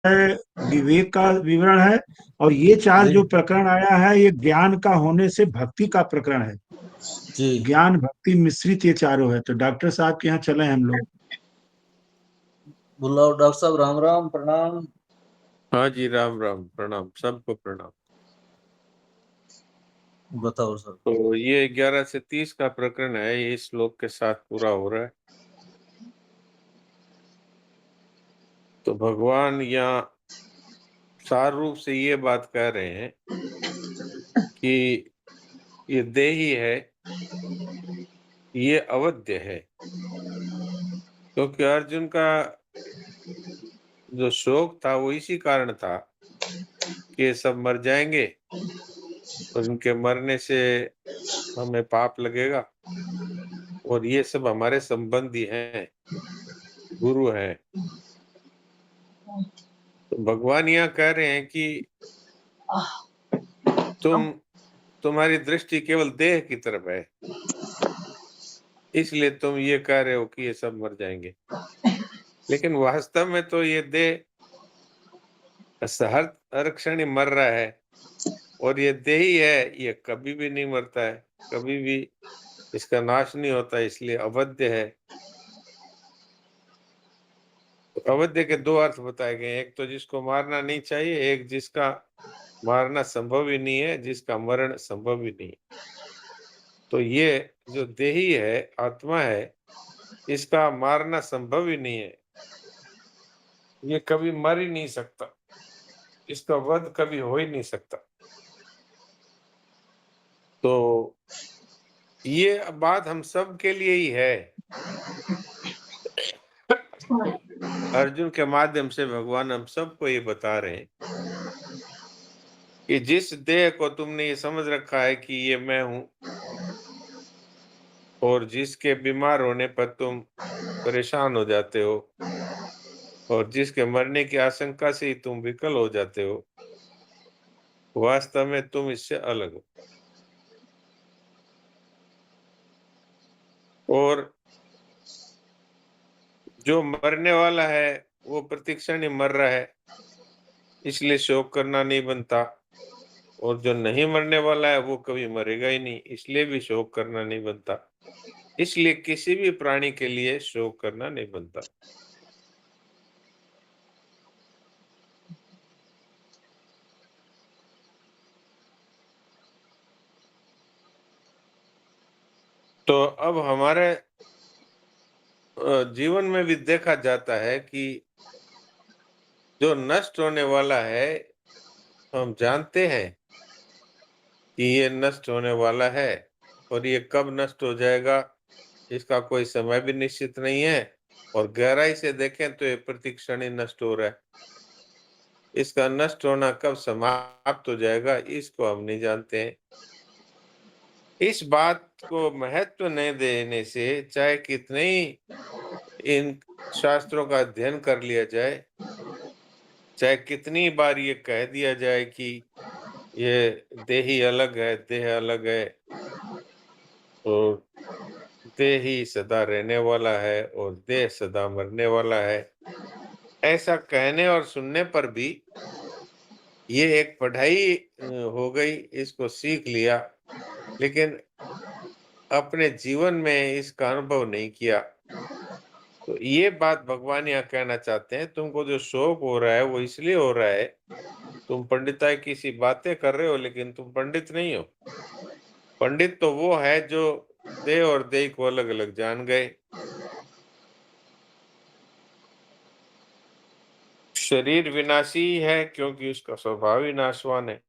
है, विवेक का विवरण है। और ये चार जी जो प्रकरण आया है, ये ज्ञान का होने से भक्ति का प्रकरण है। जी। ज्ञान भक्ति मिश्रित ये चारों है। तो डॉक्टर साहब के यहाँ चले हम लोग। बुलाओ डॉक्टर साहब, राम राम, प्रणाम। हाँ जी, राम राम, प्रणाम, सबको प्रणाम। बताओ सर। तो ये 11 से 30 का प्रकरण है, ये इस श्लोक के साथ पूरा हो रहा है। तो भगवान यहाँ सार रूप से ये बात कह रहे हैं कि ये देही है, ये अवध्य है। क्योंकि अर्जुन का जो शोक था वो इसी कारण था कि ये सब मर जाएंगे और इनके मरने से हमें पाप लगेगा, और ये सब हमारे संबंधी हैं, गुरु हैं। तो भगवान यहाँ कह रहे हैं कि तुम्हारी दृष्टि केवल देह की तरफ है, इसलिए तुम ये कह रहे हो कि ये सब मर जाएंगे। लेकिन वास्तव में तो ये देह हर क्षण ही मर रहा है, और ये देह ही है, ये कभी भी नहीं मरता है, कभी भी इसका नाश नहीं होता, इसलिए अवध्य है। तो अवध्य के दो अर्थ बताए गए, एक तो जिसको मारना नहीं चाहिए, एक जिसका मारना संभव ही नहीं है, जिसका मरण संभव ही नहीं। तो ये जो देही है, आत्मा है, इसका मारना संभव ही नहीं है, ये कभी मर ही नहीं सकता, इसका वध कभी हो ही नहीं सकता। तो ये बात हम सब के लिए ही है। अर्जुन के माध्यम से भगवान हम सबको ये बता रहे हैं कि जिस देह को तुमने ये समझ रखा है कि ये मैं हूं, और जिसके बीमार होने पर तुम परेशान हो जाते हो, और जिसके मरने की आशंका से ही तुम विकल हो जाते हो, वास्तव में तुम इससे अलग हो। और जो मरने वाला है वो प्रतिक्षण ही मर रहा है, इसलिए शोक करना नहीं बनता। और जो नहीं मरने वाला है वो कभी मरेगा ही नहीं, इसलिए भी शोक करना नहीं बनता। इसलिए किसी भी प्राणी के लिए शोक करना नहीं बनता। तो अब हमारे जीवन में भी देखा जाता है कि जो नष्ट होने वाला है, हम जानते हैं कि ये नष्ट होने वाला है, और ये कब नष्ट हो जाएगा इसका कोई समय भी निश्चित नहीं है। और गहराई से देखें तो ये प्रतिक्षण ही नष्ट हो रहा है। इसका नष्ट होना कब समाप्त हो जाएगा इसको हम नहीं जानते हैं। इस बात को महत्व नहीं देने से चाहे कितने ही इन शास्त्रों का अध्ययन कर लिया जाए, चाहे कितनी बार ये कह दिया जाए कि ये देही अलग है, देह अलग है, और देह ही सदा रहने वाला है और देह सदा मरने वाला है, ऐसा कहने और सुनने पर भी ये एक पढ़ाई हो गई, इसको सीख लिया, लेकिन अपने जीवन में इसका अनुभव नहीं किया। तो ये बात भगवान यहाँ कहना चाहते हैं, तुमको जो शोक हो रहा है वो इसलिए हो रहा है, तुम पंडिताई की सी बातें कर रहे हो, लेकिन तुम पंडित नहीं हो। पंडित तो वो है जो देह और देह को अलग अलग जान गए। शरीर विनाशी है क्योंकि उसका स्वभाव ही नाशवान है,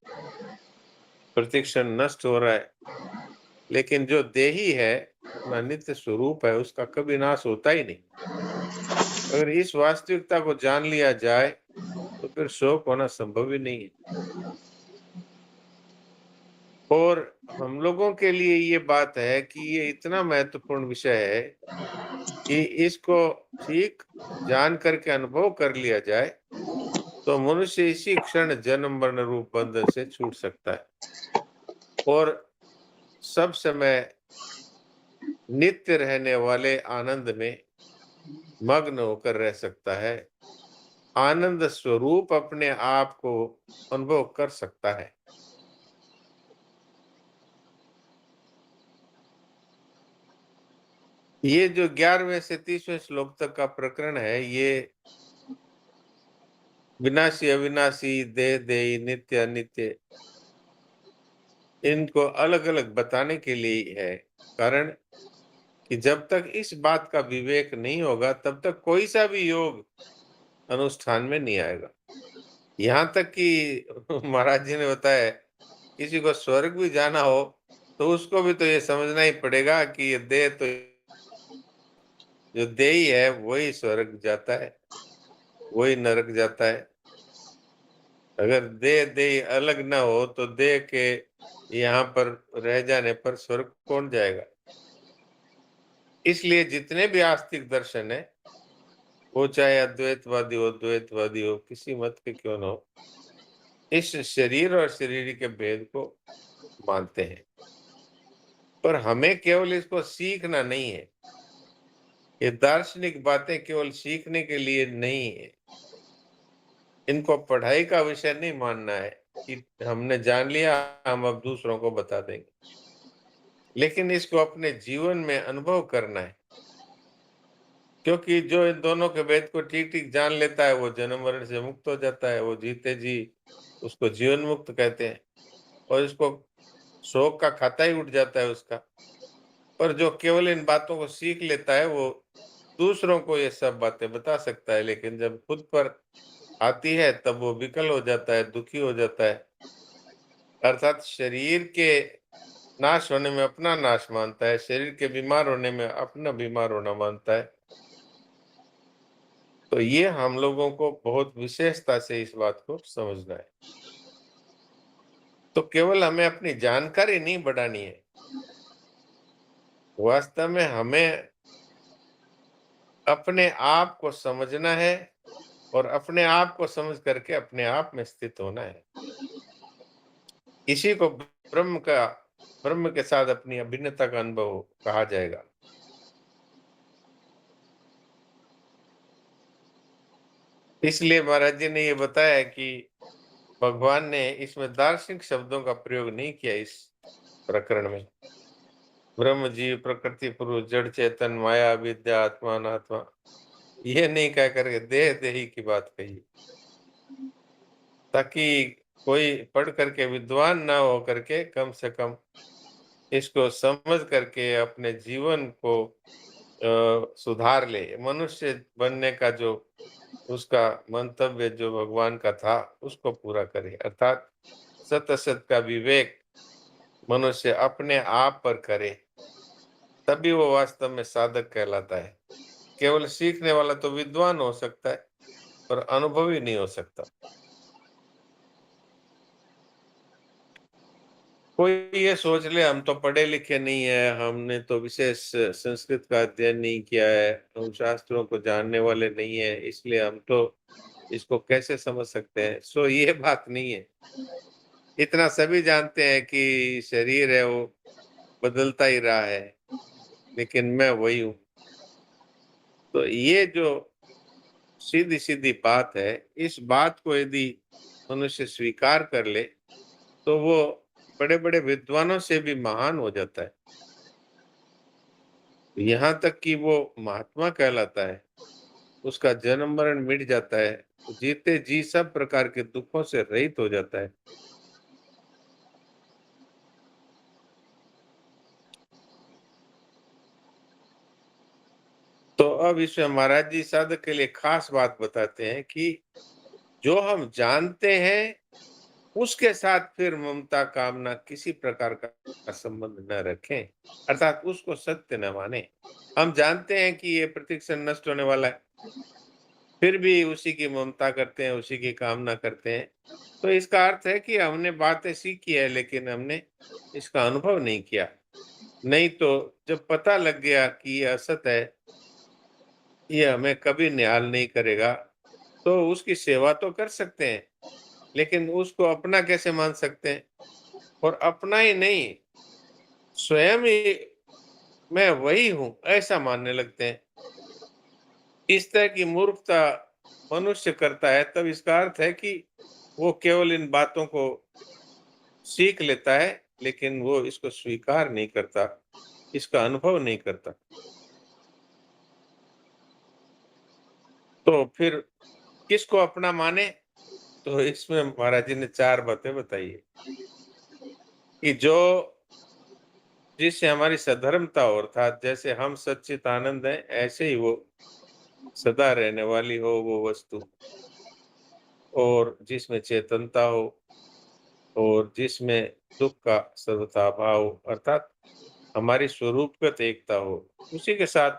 प्रतिक्षण नष्ट हो रहा है। लेकिन जो देही है, अपना नित्य स्वरूप है, उसका कभी नाश होता ही नहीं। अगर इस वास्तविकता को जान लिया जाए तो फिर शोक होना संभव ही नहीं है। और हम लोगों के लिए ये बात है कि ये इतना महत्वपूर्ण विषय है कि इसको ठीक जान करके अनुभव कर लिया जाए तो मनुष्य इसी क्षण जन्म मरण रूप बंधन से छूट सकता है और सब समय नित्य रहने वाले आनंद में मग्न होकर रह सकता है। आनंद स्वरूप अपने आप को अनुभव कर सकता है। ये जो 11वें से 30वें श्लोक तक का प्रकरण है, ये विनाशी अविनाशी, देह देही, नित्य अनित्य, इनको अलग अलग बताने के लिए है। कारण कि जब तक इस बात का विवेक नहीं होगा तब तक कोई सा भी योग अनुष्ठान में नहीं आएगा। यहाँ तक कि महाराज जी ने बताया, किसी को स्वर्ग भी जाना हो तो उसको भी तो ये समझना ही पड़ेगा कि ये देह तो जो देही है वही स्वर्ग जाता है, वही नरक जाता है। अगर देह देही अलग ना हो तो देह के यहाँ पर रह जाने पर स्वर्ग कौन जाएगा? इसलिए जितने भी आस्तिक दर्शन है, वो चाहे अद्वैतवादी हो, द्वैतवादी हो, किसी मत के क्यों ना हो, इस शरीर और शरीर के भेद को मानते हैं। पर हमें केवल इसको सीखना नहीं है। ये दार्शनिक बातें केवल सीखने के लिए नहीं है। इनको पढ़ाई का विषय नहीं मानना है कि हमने जान लिया, हम अब दूसरों को बता देंगे। लेकिन इसको अपने जीवन में अनुभव करना है। क्योंकि जो इन दोनों के भेद को ठीक-ठीक जान लेता है, वो जन्म मरण से मुक्त हो जाता है। वो जीते जी उसको जीवन मुक्त कहते हैं और इसको शोक का खाता ही उठ जाता है उसका। पर जो केवल इन बातों को सीख लेता है, वो दूसरों को ये सब बातें बता सकता है, लेकिन जब खुद पर आती है तब वो विकल हो जाता है, दुखी हो जाता है। अर्थात शरीर के नाश होने में अपना नाश मानता है, शरीर के बीमार होने में अपना बीमार होना मानता है। तो ये हम लोगों को बहुत विशेषता से इस बात को समझना है। तो केवल हमें अपनी जानकारी नहीं बढ़ानी है, वास्तव में हमें अपने आप को समझना है और अपने आप को समझ करके अपने आप में स्थित होना है। इसी को ब्रह्म के साथ अपनी अभिन्नता का अनुभव कहा जाएगा। इसलिए महाराज जी ने ये बताया कि भगवान ने इसमें दार्शनिक शब्दों का प्रयोग नहीं किया। इस प्रकरण में ब्रह्म, जीव, प्रकृति, पुरुष, जड़, चेतन, माया, विद्या, आत्मा, अनात्मा, ये नहीं कह करके देह देही की बात कही, ताकि कोई पढ़ करके विद्वान ना हो करके कम से कम इसको समझ करके अपने जीवन को सुधार ले। मनुष्य बनने का जो उसका मंतव्य जो भगवान का था, उसको पूरा करे। अर्थात सत असत का विवेक मनुष्य अपने आप पर करे, तभी वो वास्तव में साधक कहलाता है। केवल सीखने वाला तो विद्वान हो सकता है, पर अनुभवी नहीं हो सकता। कोई ये सोच ले हम तो पढ़े लिखे नहीं है, हमने तो विशेष संस्कृत का अध्ययन नहीं किया है, हम शास्त्रों को जानने वाले नहीं है, इसलिए हम तो इसको कैसे समझ सकते हैं। सो ये बात नहीं है। इतना सभी जानते हैं कि शरीर है वो बदलता ही रहा है, लेकिन मैं वही हूँ। तो ये जो सीधी सीधी बात है, इस बात को यदि मनुष्य स्वीकार कर ले तो वो बड़े बड़े विद्वानों से भी महान हो जाता है। यहाँ तक कि वो महात्मा कहलाता है, उसका जन्म मरण मिट जाता है, जीते जी सब प्रकार के दुखों से रहित हो जाता है। तो अब इसमें महाराज जी साधक के लिए खास बात बताते हैं कि जो हम जानते हैं उसके साथ फिर ममता कामना किसी प्रकार का संबंध न रखें, अर्थात उसको सत्य न माने। हम जानते हैं कि ये प्रतिक्षण नष्ट होने वाला है, फिर भी उसी की ममता करते हैं, उसी की कामना करते हैं। तो इसका अर्थ है कि हमने बातें सीखी है, लेकिन हमने इसका अनुभव नहीं किया। नहीं तो जब पता लग गया कि ये असत है, ये हमें कभी निहाल नहीं करेगा, तो उसकी सेवा तो कर सकते हैं, लेकिन उसको अपना कैसे मान सकते हैं? और अपना ही नहीं, स्वयं ही मैं वही हूँ, ऐसा मानने लगते हैं। इस तरह की मूर्खता मनुष्य करता है, तब इसका अर्थ है कि वो केवल इन बातों को सीख लेता है, लेकिन वो इसको स्वीकार नहीं करता, इसका अनुभव नहीं करता। तो फिर किसको अपना माने? तो इसमें महाराज जी ने 4 बातें बताई है कि जो जिससे हमारी सधर्मता हो, अर्थात जैसे हम सच्चित आनंद हैं, ऐसे ही वो सदा रहने वाली हो वो वस्तु, और जिसमें चेतनता हो, और जिसमें दुख का सर्वथा अभाव हो, अर्थात हमारी स्वरूपगत एकता हो, उसी के साथ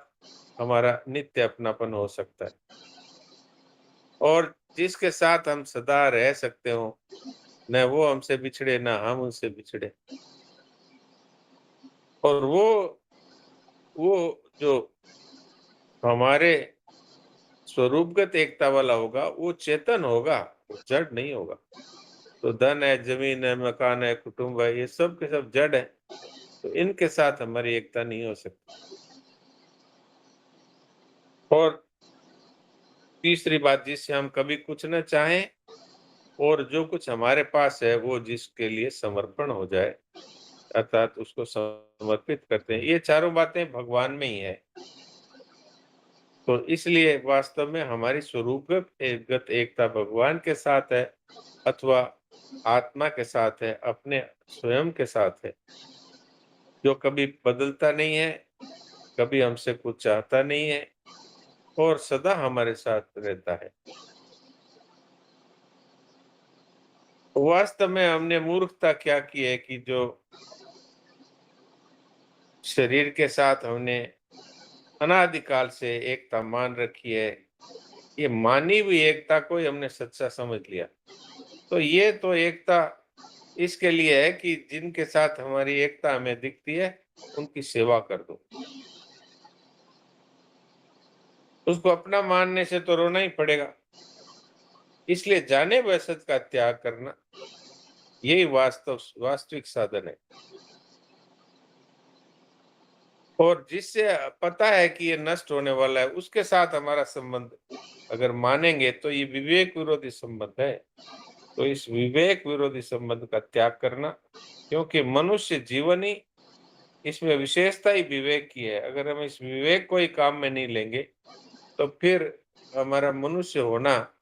हमारा नित्य अपनापन हो सकता है। और जिसके साथ हम सदा रह सकते हो, न वो हमसे बिछड़े न हम उनसे बिछड़े। और वो जो हमारे स्वरूपगत एकता वाला होगा, वो चेतन होगा, वो जड़ नहीं होगा। तो धन है, जमीन है, मकान है, कुटुंब है, ये सब के सब जड़ है, तो इनके साथ हमारी एकता नहीं हो सकती। और तीसरी बात, जिससे हम कभी कुछ न चाहें, और जो कुछ हमारे पास है वो जिसके लिए समर्पण हो जाए, अर्थात उसको समर्पित करते हैं। ये चारों बातें भगवान में ही है। तो इसलिए वास्तव में हमारी स्वरूपगत एकता भगवान के साथ है, अथवा आत्मा के साथ है, अपने स्वयं के साथ है, जो कभी बदलता नहीं है, कभी हमसे कुछ चाहता नहीं है, और सदा हमारे साथ रहता है। वास्तव में हमने मूर्खता क्या की है कि जो शरीर के साथ हमने अनादिकाल से एकता मान रखी है, ये मानी हुई एकता को ही हमने सच्चा समझ लिया। तो ये तो एकता इसके लिए है कि जिनके साथ हमारी एकता हमें दिखती है, उनकी सेवा कर दो। उसको अपना मानने से तो रोना ही पड़ेगा। इसलिए जाने बसत का त्याग करना, यही वास्तविक साधन है। और जिससे पता है कि ये नष्ट होने वाला है, उसके साथ हमारा संबंध अगर मानेंगे तो ये विवेक विरोधी संबंध है। तो इस विवेक विरोधी संबंध का त्याग करना, क्योंकि मनुष्य जीवन ही, इसमें विशेषता ही विवेक की है। अगर हम इस विवेक को ही काम में नहीं लेंगे, तो फिर हमारा मनुष्य होना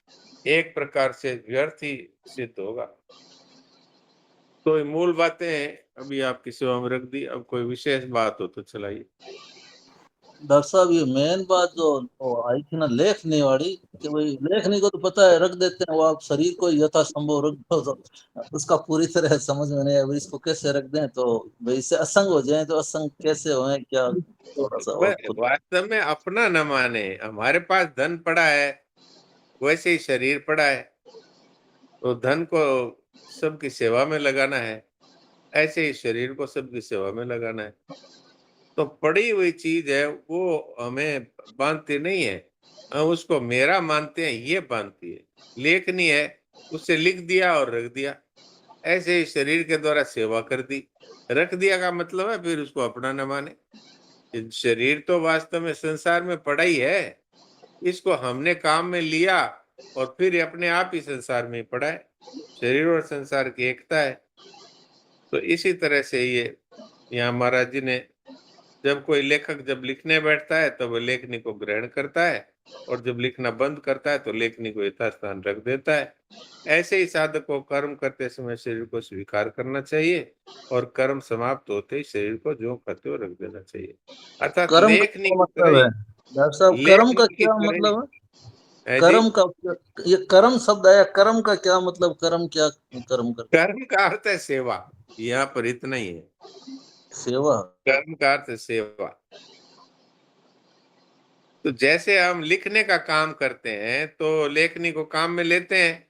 एक प्रकार से व्यर्थ ही सिद्ध होगा। तो ये मूल बातें अभी आपकी सेवा में रख दी। अब कोई विशेष बात हो तो चलाइए। डॉक्टर साहब, ये मेन बात जो वो आई थी ना लेखनी वाली, कि भाई लेखनी को तो पता है रख देते हैं, वो आप शरीर को यथासंभव रख दो, तो उसका पूरी तरह समझ में नहीं है इसको कैसे रख दें। तो भाई इससे असंग हो जाए, तो असंग कैसे होए क्या, थोड़ा सा और कुछ। वास्तव में अपना न माने, हमारे पास धन पड़ा है, वैसे ही शरीर पड़ा है, तो धन को सबकी सेवा में लगाना है, ऐसे ही शरीर को सबकी सेवा में लगाना है। तो पड़ी हुई चीज है, वो हमें बांधती नहीं है, हम उसको मेरा मानते हैं, ये बांधती है। लेखनी है, उससे लिख दिया और रख दिया। ऐसे ही शरीर के द्वारा सेवा कर दी, रख दिया का मतलब है फिर उसको अपना न माने। ये शरीर तो वास्तव में संसार में पड़ा ही है, इसको हमने काम में लिया, और फिर ये अपने आप ही संसार में पड़ा है। शरीर और संसार की एकता है। तो इसी तरह से ये यहाँ महाराज जी ने, जब कोई लेखक जब लिखने बैठता है तो वह लेखनी को ग्रहण करता है, और जब लिखना बंद करता है तो लेखनी को यथास्थान रख देता है। ऐसे ही साधक को कर्म करते समय शरीर को स्वीकार करना चाहिए, और कर्म समाप्त होते ही शरीर को जो करते हो रख देना चाहिए। अर्थात कर्म का लेखनी क्या की तरह मतलब ही, है डॉक्टर साहब? कर्म का लेखनी की क्या तरह ही मतलब है? है जी। कर्म का, ये कर्म शब्द आया, कर्म का क्या मतलब? कर्म क्या कर्म कर? कर्म का अर्थ है सेवा, यहाँ पर इतना ही है। सेवा। कर्म का अर्थ है सेवा। तो जैसे हम लिखने का काम करते हैं, तो लेखनी को काम में लेते हैं,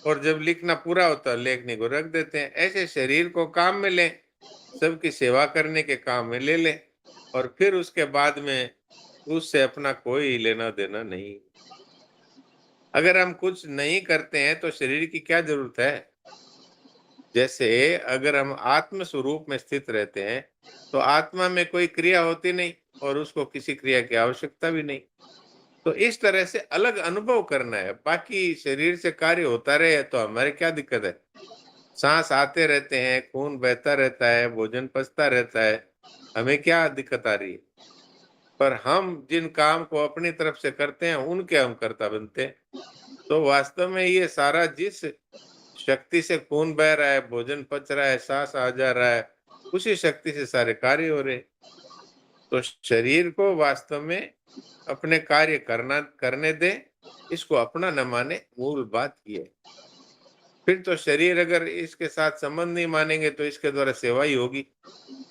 और जब लिखना पूरा होता है लेखनी को रख देते हैं। ऐसे शरीर को काम में लें, सबकी सेवा करने के काम में ले लें, और फिर उसके बाद में उससे अपना कोई लेना देना नहीं। अगर हम कुछ नहीं करते हैं तो शरीर की क्या जरूरत है? जैसे अगर हम आत्म स्वरूप में स्थित रहते हैं, तो आत्मा में कोई क्रिया होती नहीं, और उसको किसी क्रिया की आवश्यकता भी नहीं। तो इस तरह से अलग अनुभव करना है। बाकी शरीर से कार्य होता रहे तो हमारे क्या दिक्कत है? सांस आते रहते हैं, खून बहता रहता है, भोजन पचता रहता है, हमें क्या दिक्कत आ रही है? पर हम जिन काम को अपनी तरफ से करते हैं उनके हम कर्ता बनते हैं। तो वास्तव में ये सारा जिस शक्ति से खून बह रहा है, भोजन पच रहा है, सांस आ जा रहा है, उसी शक्ति से सारे कार्य हो रहे हैं। तो शरीर को वास्तव में अपने कार्य करने दें, इसको अपना न माने, मूल बात ये है। फिर तो शरीर अगर इसके साथ संबंध नहीं मानेंगे तो इसके द्वारा सेवा ही होगी।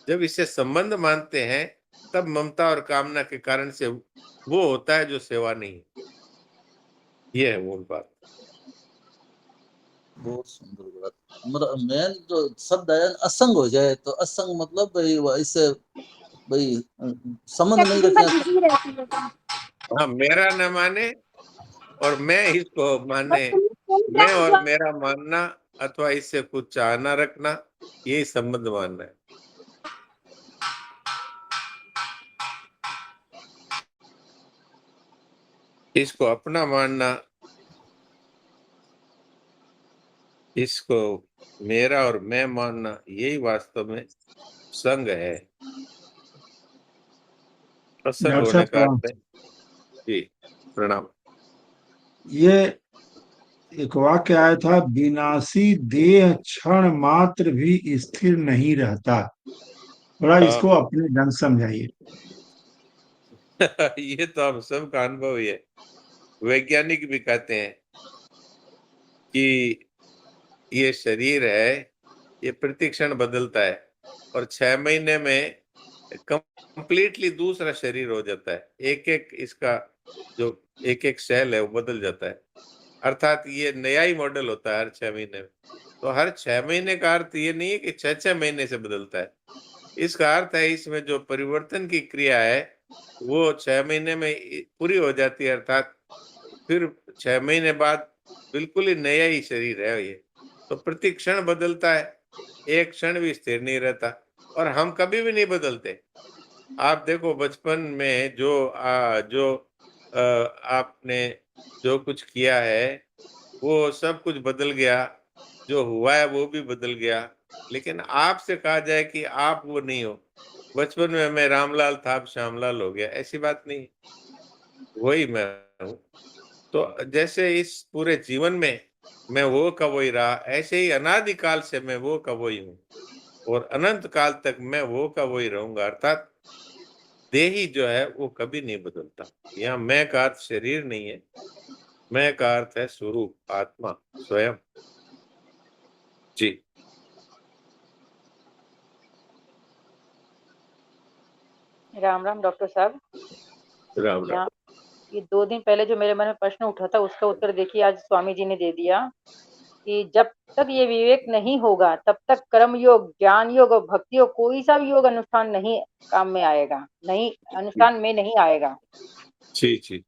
जब इससे संबंध मानते हैं तब ममता और कामना के कारण से वो होता है जो सेवा नहीं है। ये है मूल बात। बहुत सुंदर बात। मतलब मेन जो शब्द है असंग हो जाए, तो असंग मतलब भाई इससे भाई संबंध नहीं रखना। हाँ, मेरा न माने और मैं इसको माने, मैं और मेरा मानना अथवा इससे कुछ चाह न रखना, यही संबंध मानना है। इसको अपना मानना, इसको मेरा और मैं मानना, यही वास्तव में संग है। असंग डॉक्टर होने का साहब अर्थ है। जी, प्रणाम। ये एक वाक्य आया था, विनाशी देह क्षण मात्र भी स्थिर नहीं रहता। थोड़ा इसको हाँ। अपने ढंग से समझाइए। ये तो हम सबका अनुभव ही है। वैज्ञानिक भी कहते हैं कि ये शरीर है, ये प्रति क्षण बदलता है और 6 महीने में कंप्लीटली दूसरा शरीर हो जाता है। एक-एक इसका जो एक-एक सेल है वो बदल जाता है। अर्थात ये नया ही मॉडल होता है हर 6 महीने में। तो हर 6 महीने का अर्थ ये नहीं है कि 6-6 महीने से बदलता है। इसका अर्थ है इसमें जो परिवर्तन की क्रिया है वो 6 महीने में पूरी हो जाती है, अर्थात फिर 6 महीने बाद बिल्कुल ही नया ही शरीर है ये। तो प्रति क्षण बदलता है, एक क्षण भी स्थिर नहीं रहता और हम कभी भी नहीं बदलते। आप देखो बचपन में आपने जो कुछ किया है, वो सब कुछ बदल गया, जो हुआ है वो भी बदल गया। लेकिन आपसे कहा जाए कि आप वो नहीं हो। बचपन में मैं रामलाल था, अब श्यामलाल हो गया, ऐसी बात नहीं है, वही मैं हूँ। तो जैसे इस पूरे जीवन में मैं वो का वही रहा, ऐसे ही अनादिकाल से मैं वो का वही हूँ और अनंत काल तक मैं वो का वही रहूँगा। अर्थात देही जो है वो कभी नहीं बदलता। यहाँ मैं का अर्थ शरीर नहीं है, मैं का अर्थ है स्वरूप, आत्मा, स्वयं। जी। राम राम डॉक्टर साहब। राम राम। यहाँ ये 2 दिन पहले जो मेरे मन में प्रश्न उठा था उसका उत्तर देखिए आज स्वामी जी ने दे दिया कि जब तक ये विवेक नहीं होगा तब तक कर्म योग, ज्ञान योग और भक्ति योग कोई सा भी योग अनुष्ठान नहीं काम में आएगा, नहीं अनुष्ठान में नहीं आएगा। जी, जी,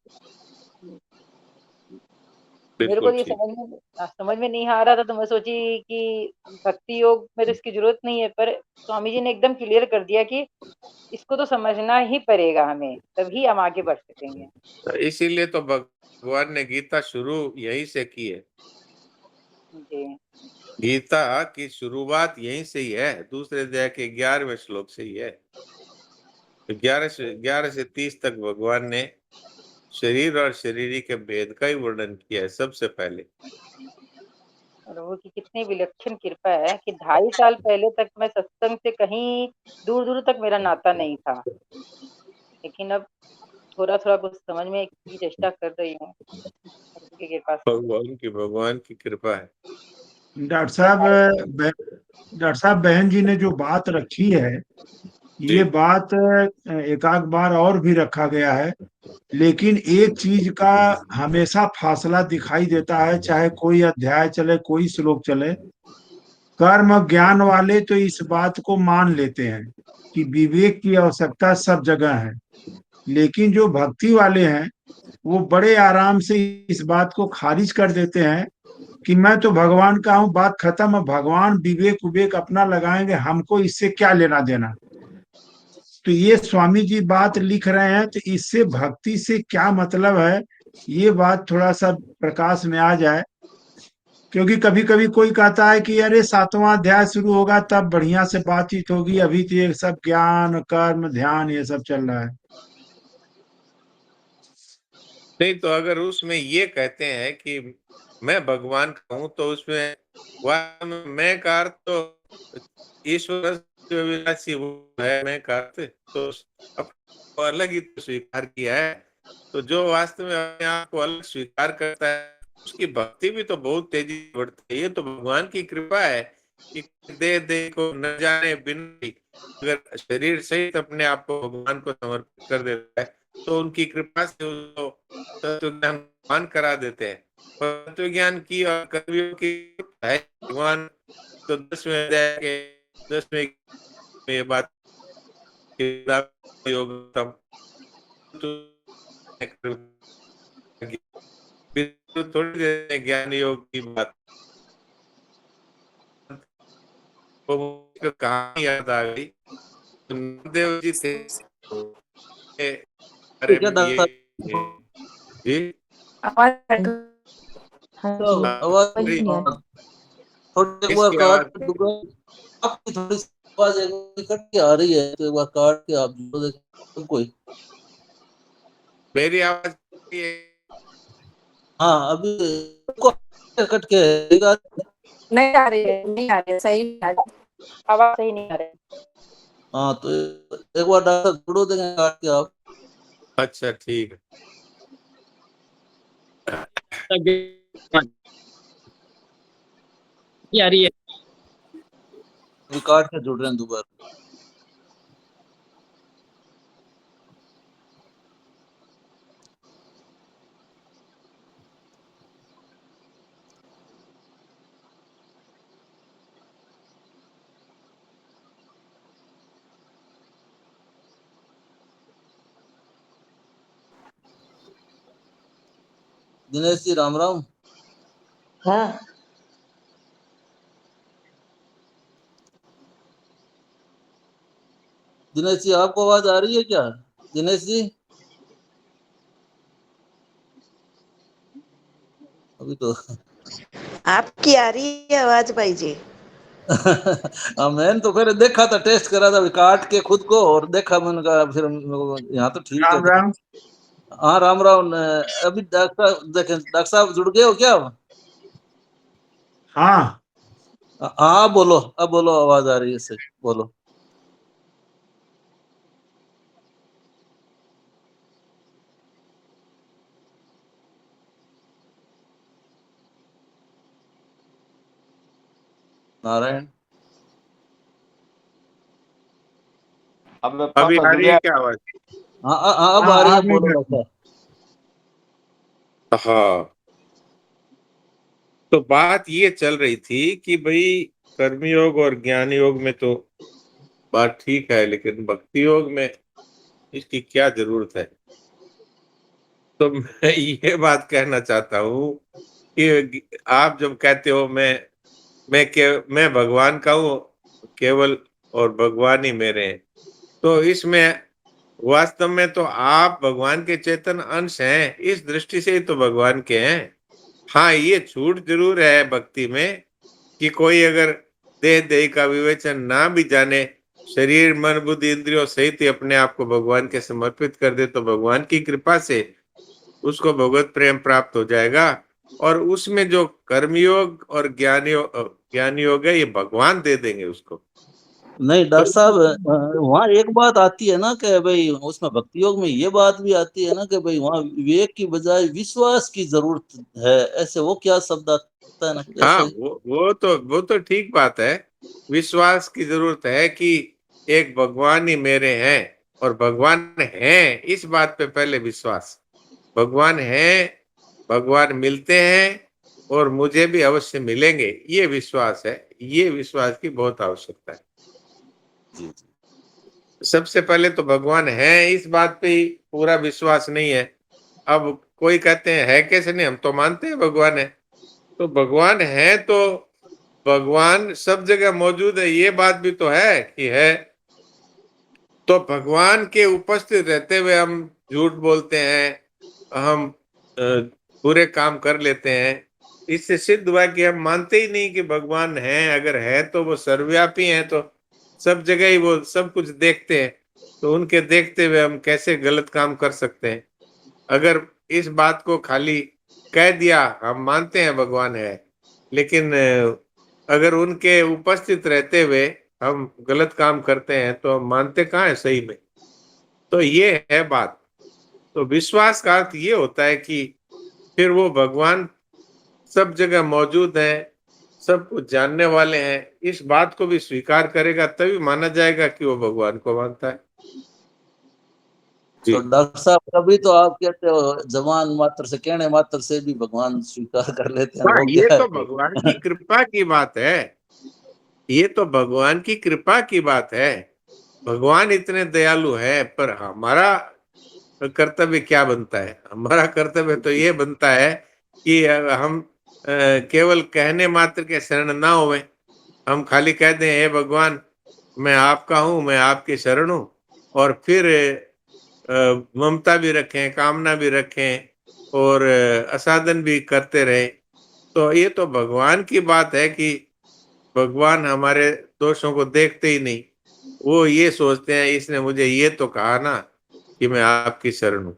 मेरे को बिल्कुल ये ठीक। समझ में नहीं आ रहा था, तो मैं सोची कि भक्ति योग में तो इसकी जरूरत नहीं है, पर स्वामी जी ने एकदम क्लियर कर दिया कि इसको तो समझना ही पड़ेगा हमें, तभी हम आगे बढ़ सकेंगे। इसीलिए तो भगवान ने गीता शुरू यहीं से की है। जी गीता की शुरुआत यहीं से ही है, दूसरे अध्याय के 11वें श्लोक से ही है। तो 11 से 30 तक भगवान ने शरीर और शरीरी के भेद का ही वर्णन किया है सबसे पहले। प्रभु की कितनी विलक्षण कृपा है कि 2.5 साल पहले तक मैं सत्संग से कहीं दूर दूर तक मेरा नाता नहीं था, लेकिन अब थोड़ा थोड़ा कुछ समझ में की चेष्टा कर रही हूँ प्रभु की कृपा से। भगवान की कृपा है। डॉक्टर साहब डॉक्टर साहब, बहन जी ने जो बात रखी है, जी। ये बात एक आध बार और भी रखा गया है, लेकिन एक चीज का हमेशा फासला दिखाई देता है, चाहे कोई अध्याय चले कोई श्लोक चले। कर्म ज्ञान वाले तो इस बात को मान लेते हैं कि विवेक की आवश्यकता सब जगह है, लेकिन जो भक्ति वाले हैं वो बड़े आराम से इस बात को खारिज कर देते हैं कि मैं तो भगवान का हूँ, बात खत्म, अब भगवान विवेक विवेक अपना लगाएंगे, हमको इससे क्या लेना देना। तो ये स्वामी जी बात लिख रहे हैं, तो इससे भक्ति से क्या मतलब है, ये बात थोड़ा सा प्रकाश में आ जाए। क्योंकि कभी कभी कोई कहता है कि अरे 7वां अध्याय शुरू होगा तब बढ़िया से बातचीत होगी, अभी तो ये सब ज्ञान कर्म ध्यान ये सब चल रहा है। नहीं तो अगर उसमें ये कहते हैं कि मैं भगवान का हूं, तो उसमें वास्तव में मैं का अर्थ तो ईश्वर से अविनाशी वो है, मैं का अर्थ तो अपने को अलग ही तो स्वीकार किया है। तो जो वास्तव में अपने आप को अलग स्वीकार करता है, उसकी भक्ति भी तो बहुत तेजी से बढ़ती है। ये तो भगवान की कृपा है कि दे दे को न जाने बिन, अगर शरीर सहित अपने आप को भगवान को समर्पित कर देता है, तो उनकी कृपा से उसको तत्व ज्ञान मान करा देते हैं। पर तत्व ज्ञान की और कर्मियों की है भगवान, तो 10वें अध्याय के 10वें में ये बात योग तो थोड़ी देर में ज्ञान योग की बात, तो मुझे कहानी याद आ गई। तो नामदेव जी थे, अरे क्या ये डॉक्टर जी आवाज हाँ तो जी, आवाज वही नहीं आ रही। थोड़ी एक बार इसकी काट आवाज के दूंगा। आपकी थोड़ी सी आवाज एक बार कट के आ रही है, तो एक बार काट के आप जो देखो कोई। मेरी आवाज हाँ अभी को कट के नहीं आ रही है, नहीं आ रही है, सही नहीं आ रही, आवाज सही नहीं आ रही। हाँ तो एक बार डॉक्टर जोड़ो देंगे काट के आप। अच्छा ठीक है। आ रही है। अभी काट के जोड़ रहे हैं दोबारा। दिनेश जी राम राम। हाँ दिनेश जी आपको आवाज आ रही है क्या? दिनेश जी अभी तो आपकी आ रही है आवाज भाई जी। हाँ मैंने तो फिर देखा था, टेस्ट करा था, अभी काट के खुद को और देखा, मैंने कहा फिर यहाँ तो ठीक है। राम राम। हाँ राम राम। अभी डॉक्टर साहब देखें, डॉक्टर साहब जुड़ गए हो क्या अब? हाँ हाँ बोलो, अब बोलो, आवाज आ रही है सही, बोलो। नारायण अभी आ रही है क्या आवाज? हाँ अब हाँ आ रही है, आप नहीं बोलो करते। डॉक्टर। हाँ, तो बात ये चल रही थी कि भाई कर्मयोग और ज्ञान योग में तो बात ठीक है, लेकिन भक्ति योग में इसकी क्या जरूरत है? तो मैं ये बात कहना चाहता हूँ कि आप जब कहते हो मैं भगवान का हूँ केवल, और भगवान ही मेरे हैं, तो इसमें वास्तव में तो आप भगवान के चेतन अंश हैं, इस दृष्टि से ही तो भगवान के हैं। हाँ, ये छूट जरूर है भक्ति में कि कोई अगर देह का विवेचन ना भी जाने, शरीर मन बुद्धि इंद्रियों सहित ही अपने आप को भगवान के समर्पित कर दे, तो भगवान की कृपा से उसको भगवत प्रेम प्राप्त हो जाएगा। और उसमें जो कर्मयोग और ज्ञान योग है, ये भगवान दे देंगे उसको। नहीं तो डॉक्टर साहब, वहाँ एक बात आती है ना कि भाई उसमें भक्ति योग में ये बात भी आती है ना कि भाई वहाँ विवेक की बजाय विश्वास की जरूरत है, ऐसे वो क्या शब्द आता है ना हाँ, ऐसे। वो तो ठीक बात है। विश्वास की जरूरत है कि एक भगवान ही मेरे हैं, और भगवान हैं इस बात पे पहले विश्वास। भगवान हैं, भगवान मिलते हैं, और मुझे भी अवश्य मिलेंगे, ये विश्वास है। ये विश्वास की बहुत आवश्यकता है। जी जी। सबसे पहले तो भगवान है इस बात पे ही पूरा विश्वास नहीं है। अब कोई कहते हैं है कैसे, नहीं हम तो मानते हैं भगवान है। तो भगवान है तो भगवान सब जगह मौजूद है, ये बात भी तो है कि है। तो भगवान के उपस्थित रहते हुए हम झूठ बोलते हैं, हम बुरे काम कर लेते हैं। इससे सिद्ध हुआ कि हम मानते ही नहीं कि भगवान हैं। अगर है तो वो सर्वव्यापी हैं, तो सब जगह ही वो सब कुछ देखते हैं। तो उनके देखते हुए हम कैसे गलत काम कर सकते हैं? अगर इस बात को खाली कह दिया, हम मानते हैं भगवान है, लेकिन अगर उनके उपस्थित रहते हुए हम गलत काम करते हैं, तो हम मानते कहाँ है सही में? तो ये है बात। तो विश्वास का अर्थ ये होता है कि फिर वो भगवान सब जगह मौजूद हैं, सब कुछ जानने वाले हैं। इस बात को भी स्वीकार करेगा तभी माना जाएगा कि वो भगवान को मानता है। जी। तो डॉक्टर साहब, कभी तो आप कहते हो जबान मात्र से, कहने मात्र से भी भगवान स्वीकार कर लेते हैं, हाँ, वो ये क्या तो है? भगवान की कृपा की बात है। ये तो भगवान की कृपा की बात है। भगवान इतने दयालु है, पर हमारा कर्तव्य क्या बनता है? हमारा कर्तव्य तो ये बनता है कि हम केवल कहने मात्र के शरण ना होवें। हम खाली कह दें, हे भगवान, मैं आपका हूँ, मैं आपकी शरण हूँ, और फिर ममता भी रखें, कामना भी रखें, और असाधन भी करते रहें। तो ये तो भगवान की बात है कि भगवान हमारे दोषों को देखते ही नहीं। वो ये सोचते हैं, इसने मुझे ये तो कहा ना कि मैं आपकी शरण हूँ।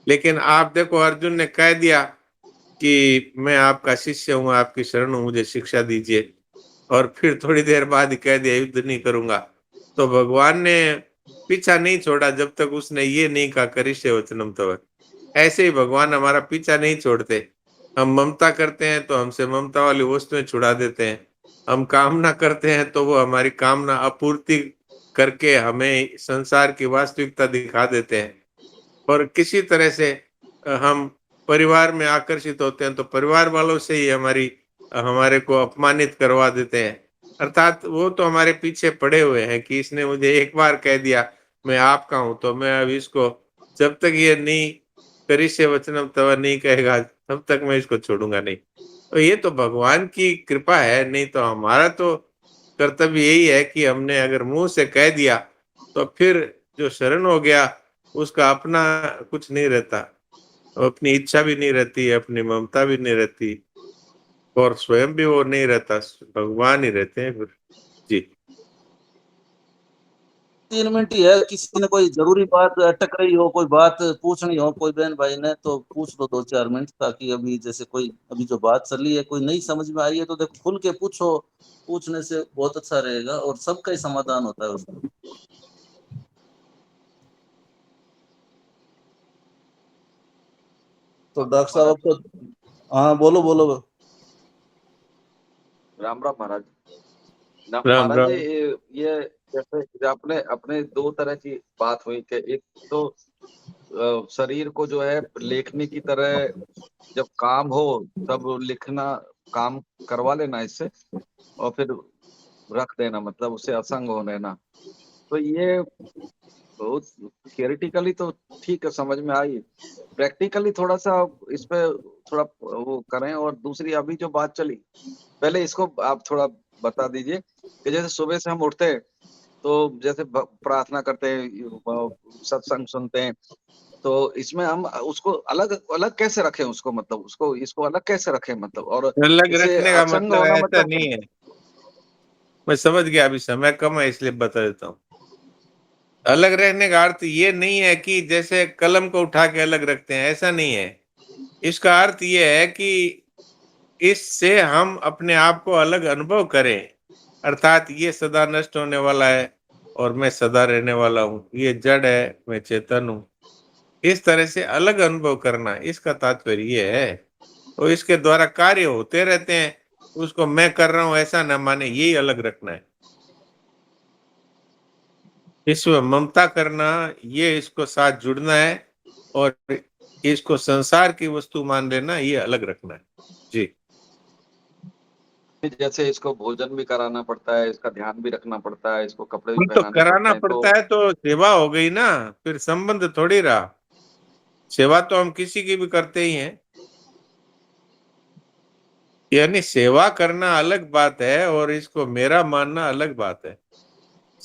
लेकिन आप देखो, अर्जुन ने कह दिया कि मैं आपका शिष्य हूँ, आपकी शरण हूँ, मुझे शिक्षा दीजिए, और फिर थोड़ी देर बाद ही कह दिया युद्ध नहीं करूँगा। तो भगवान ने पीछा नहीं छोड़ा जब तक उसने ये नहीं कहा करिष्ये वचनम तव। ऐसे ही भगवान हमारा पीछा नहीं छोड़ते। हम ममता करते हैं तो हमसे ममता वाली वस्तुएं छुड़ा देते हैं। हम कामना करते हैं तो वो हमारी कामना आपूर्ति करके हमें संसार की वास्तविकता दिखा देते हैं। और किसी तरह से हम परिवार में आकर्षित होते हैं, तो परिवार वालों से ही हमारे को अपमानित करवा देते हैं। अर्थात वो तो हमारे पीछे पड़े हुए हैं कि इसने मुझे एक बार कह दिया मैं आपका हूँ, तो मैं अब इसको, जब तक ये नहीं करिष्ये वचनम तव नहीं कहेगा, तब तक मैं इसको छोड़ूंगा नहीं। तो ये तो भगवान की कृपा है, नहीं तो हमारा तो कर्तव्य यही है कि हमने अगर मुंह से कह दिया, तो फिर जो शरण हो गया उसका अपना कुछ नहीं रहता, अपनी इच्छा भी नहीं रहती, अपनी ममता भी नहीं रहती, और स्वयं भी वो नहीं रहता, भगवान ही रहते हैं फिर। जी। 3 मिनट ही है, किसी ने कोई जरूरी बात अटक रही हो, कोई बात पूछनी हो कोई बहन भाई ने, तो पूछ लो 2-4 मिनट, ताकि अभी जैसे कोई अभी जो बात चली है कोई नहीं समझ में आई है तो देखो खुल के पूछो। पूछने से बहुत अच्छा रहेगा और सबका ही समाधान होता है उसमें। तो डॉक्टर साहब महाराज, आपको, हाँ बोलो बोलो। राम राम महाराज। राम महाराज जी, राम। ये जैसे आपने अपने दो तरह की बात हुई कि एक तो शरीर को जो है लेखनी की तरह जब काम हो तब लिखना, काम करवा लेना इससे, और फिर रख देना, मतलब उसे असंग हो लेना। तो ये बहुत थियोरिटिकली तो ठीक है, समझ में आई। प्रैक्टिकली थोड़ा सा इस पे थोड़ा वो करें। और दूसरी अभी जो बात चली, पहले इसको आप थोड़ा बता दीजिए कि जैसे सुबह से हम उठते हैं तो जैसे प्रार्थना करते हैं, सत्संग सुनते हैं, तो इसमें हम उसको अलग अलग कैसे रखें उसको, मतलब उसको इसको अलग कैसे रखें, मतलब, और अलग इसे रखने का असंग मतलब होना ऐसा मतलब नहीं है। मैं समझ गया, अभी समय कम है इसलिए बता देता हूँ। अलग रहने का अर्थ ये नहीं है कि जैसे कलम को उठा के अलग रखते हैं, ऐसा नहीं है। इसका अर्थ ये है कि इससे हम अपने आप को अलग अनुभव करें। अर्थात ये सदा नष्ट होने वाला है और मैं सदा रहने वाला हूँ, ये जड़ है, मैं चेतन हूँ। इस तरह से अलग अनुभव करना, इसका तात्पर्य ये है। तो इसके द्वारा कार्य होते रहते हैं, उसको मैं कर रहा हूं ऐसा न माने, यही अलग रखना है। इसमें ममता करना, ये इसको साथ जुड़ना है, और इसको संसार की वस्तु मान लेना, ये अलग रखना है। जी। जैसे इसको भोजन भी कराना पड़ता है, इसका ध्यान भी रखना पड़ता है, इसको कपड़े भी हम तो पहनाने पड़ते कराना हैं, तो पड़ता है तो सेवा हो गई ना, फिर संबंध थोड़ी रहा। सेवा तो हम किसी की भी करते ही हैं। यानी सेवा करना अलग बात है और इसको मेरा मानना अलग बात है।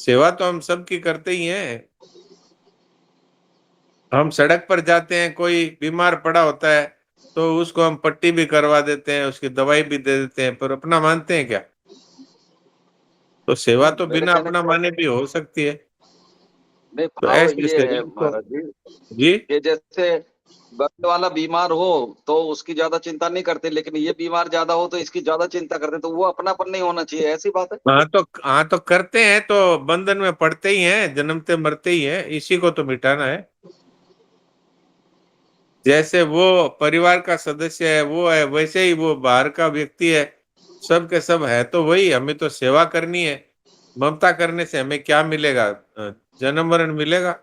सेवा तो हम सबकी करते ही हैं। हम सड़क पर जाते हैं, कोई बीमार पड़ा होता है तो उसको हम पट्टी भी करवा देते हैं, उसकी दवाई भी दे देते हैं, पर अपना मानते हैं क्या? तो सेवा तो मेरे बिना कहने अपना का माने भी हो सकती है। नहीं, तो भाव ऐसे ये है शरीर को महाराज जी जी कि जैसे बगल वाला बीमार हो तो उसकी ज्यादा चिंता नहीं करते, लेकिन ये बीमार ज्यादा हो तो इसकी ज्यादा चिंता करते, तो वो अपनापन नहीं होना चाहिए, ऐसी बात है। हाँ तो करते हैं तो बंधन में पड़ते ही हैं, जन्मते मरते ही हैं, इसी को तो मिटाना है। जैसे वो परिवार का सदस्य है, वो है, वैसे ही वो बाहर का व्यक्ति है, सब के सब है तो वही। हमें तो सेवा करनी है। ममता करने से हमें क्या मिलेगा? जन्म मरण मिलेगा।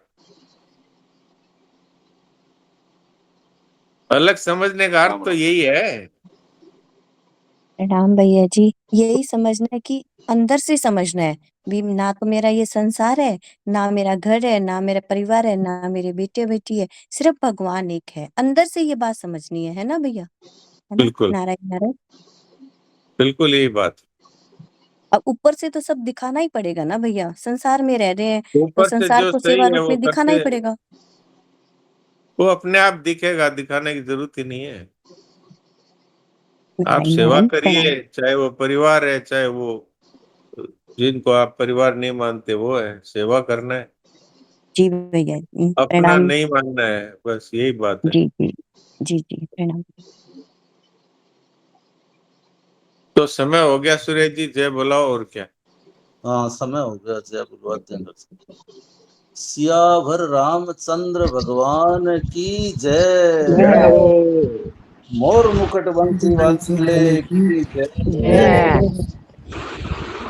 अलग समझने का अर्थ राम तो राम। यही है। प्रणाम भैया जी। यही समझना है कि अंदर से समझना है भी, ना तो मेरा ये संसार है, ना मेरा घर है, ना मेरा परिवार है, ना मेरे बेटे बेटी है, सिर्फ भगवान एक है। अंदर से ये बात समझनी है ना भैया? है ना? बिल्कुल नारायण नारायण। बिल्कुल यही बात। अब ऊपर से तो सब दिखाना ही पड़ेगा ना भैया, संसार में रह रहे हैं तो ऊपर से संसार जो को सही सेवा है रूप वो में दिखाना करते ही हैं, पड़ेगा। वो अपने आप दिखेगा, दिखाने की जरूरत ही नहीं है। आप नारायण सेवा नारायण। करिए, प्रणाम। चाहे वो परिवार है, चाहे वो जिनको आप परिवार नहीं मानते, वो है, सेवा करना है, जी भैया। अपना प्रणाम। नहीं मानना है, बस यही बात है। जी जी। जी जी प्रणाम। तो समय हो गया सुरेश जी, जय बुलाओ और क्या। हाँ, समय हो गया, जय बुलवाते हैं। सियावर रामचंद्र भगवान की जय। मोर मुकुट बंसी वाले की जय।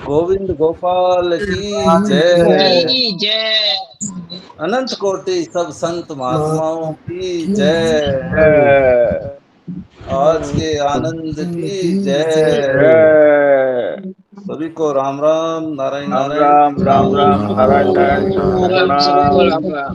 गोविंद गोपाल की जय। अनंत कोटि सब संत महात्माओं की जय। आज के आनंद की जय। सभी को राम राम, नारायण नारायण, राम राम, नारायण नारायण, प्रणाम। प्रणाम।